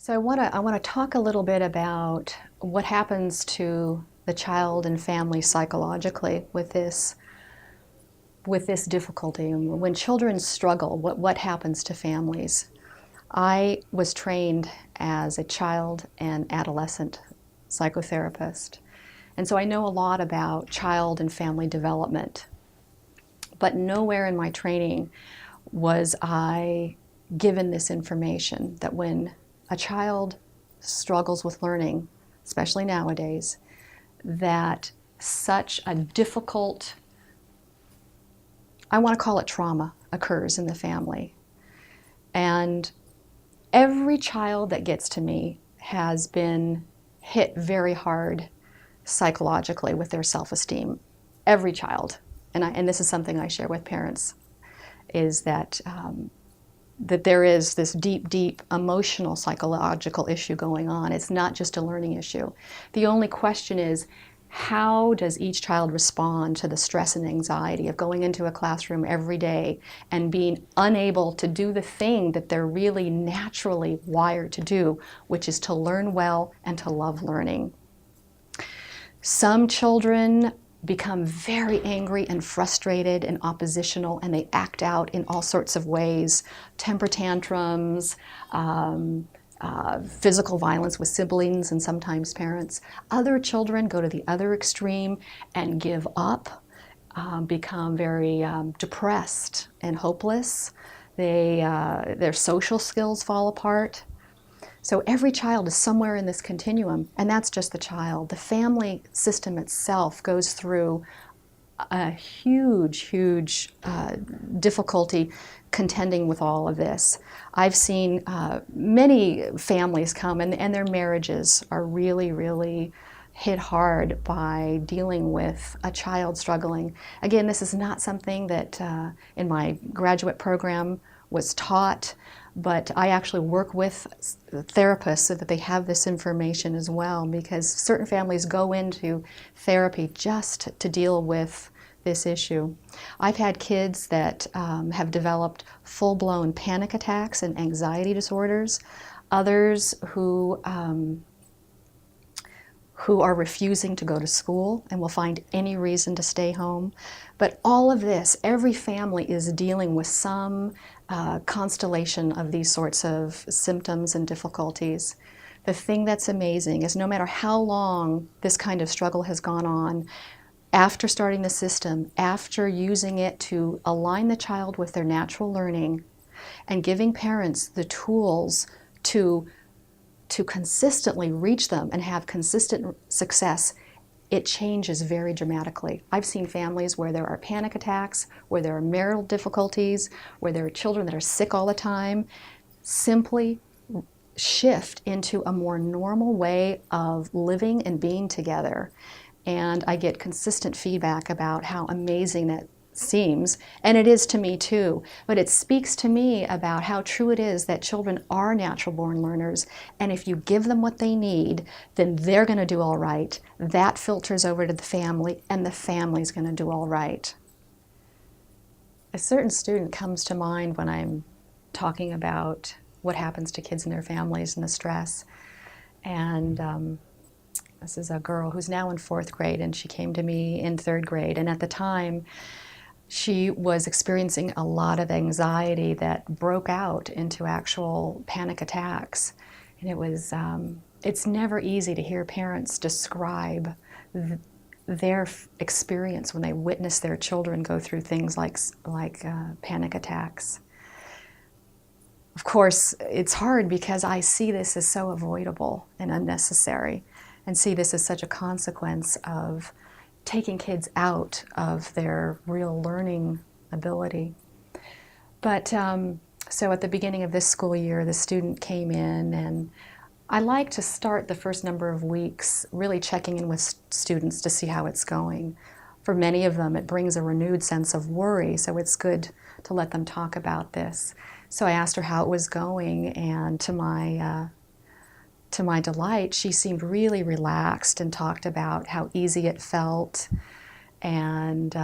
So I want to talk a little bit about what happens to the child and family psychologically with this difficulty. And when children struggle, what happens to families? I was trained as a child and adolescent psychotherapist, and so I know a lot about child and family development. But nowhere in my training was I given this information that when a child struggles with learning, especially nowadays, that such a difficult, I want to call it trauma, occurs in the family. And every child that gets to me has been hit very hard psychologically with their self-esteem. Every child. And this is something I share with parents, is that there is this deep, deep emotional, psychological issue going on. It's not just a learning issue. The only question is, how does each child respond to the stress and anxiety of going into a classroom every day and being unable to do the thing that they're really naturally wired to do, which is to learn well and to love learning? Some children become very angry and frustrated and oppositional, and they act out in all sorts of ways: temper tantrums, physical violence with siblings and sometimes parents. Other children go to the other extreme and give up, become very depressed and hopeless. Their social skills fall apart. So every child is somewhere in this continuum, and that's just the child. The family system itself goes through a huge, huge difficulty contending with all of this. I've seen many families come, and their marriages are really, really hit hard by dealing with a child struggling. Again, this is not something that in my graduate program was taught, but I actually work with therapists so that they have this information as well, because certain families go into therapy just to deal with this issue. I've had kids that have developed full-blown panic attacks and anxiety disorders, others who are refusing to go to school and will find any reason to stay home. But all of this, every family is dealing with some constellation of these sorts of symptoms and difficulties. The thing that's amazing is no matter how long this kind of struggle has gone on, after starting the system, after using it to align the child with their natural learning and giving parents the tools to consistently reach them and have consistent success, it changes very dramatically. I've seen families where there are panic attacks, where there are marital difficulties, where there are children that are sick all the time, simply shift into a more normal way of living and being together. And I get consistent feedback about how amazing that seems, and it is to me too, but it speaks to me about how true it is that children are natural born learners, and if you give them what they need, then they're going to do all right. That filters over to the family, and the family's going to do all right. A certain student comes to mind when I'm talking about what happens to kids and their families and the stress, and this is a girl who's now in 4th grade, and she came to me in 3rd grade, and at the time she was experiencing a lot of anxiety that broke out into actual panic attacks. And it's never easy to hear parents describe their experience when they witness their children go through things like panic attacks. Of course, it's hard because I see this as so avoidable and unnecessary, and see this as such a consequence of taking kids out of their real learning ability. But so at the beginning of this school year, the student came in, and I like to start the first number of weeks really checking in with students to see how it's going. For many of them, it brings a renewed sense of worry, so it's good to let them talk about this. So I asked her how it was going, and to my delight, she seemed really relaxed and talked about how easy it felt, and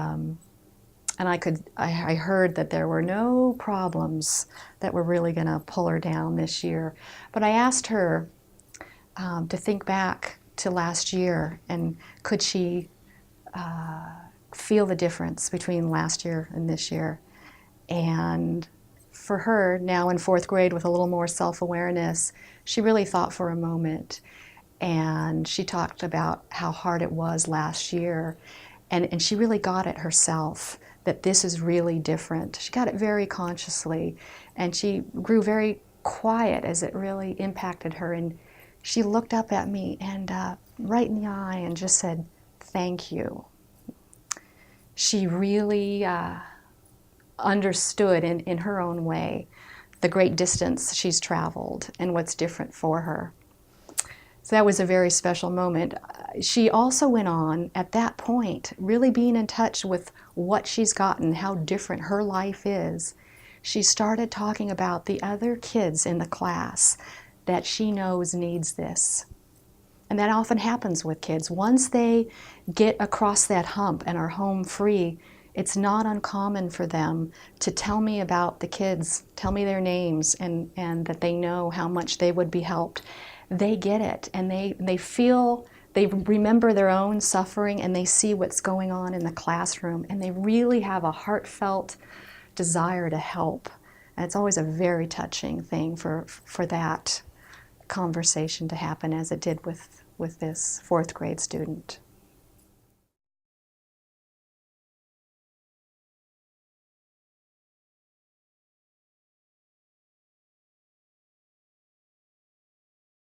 And I heard that there were no problems that were really going to pull her down this year. But I asked her to think back to last year, and could she feel the difference between last year and this year? And for her, now in fourth grade with a little more self-awareness, she really thought for a moment, and she talked about how hard it was last year, and she really got it herself, that this is really different. She got it very consciously, and she grew very quiet as it really impacted her, and she looked up at me and right in the eye and just said, "Thank you." She really understood in her own way the great distance she's traveled and what's different for her. So that was a very special moment. She also went on at that point, really being in touch with what she's gotten, how different her life is. She started talking about the other kids in the class that she knows needs this. And that often happens with kids. Once they get across that hump and are home free, it's not uncommon for them to tell me about the kids, tell me their names, and that they know how much they would be helped. They get it, and they feel, they remember their own suffering, and they see what's going on in the classroom, and they really have a heartfelt desire to help. And it's always a very touching thing for that conversation to happen, as it did with this fourth grade student.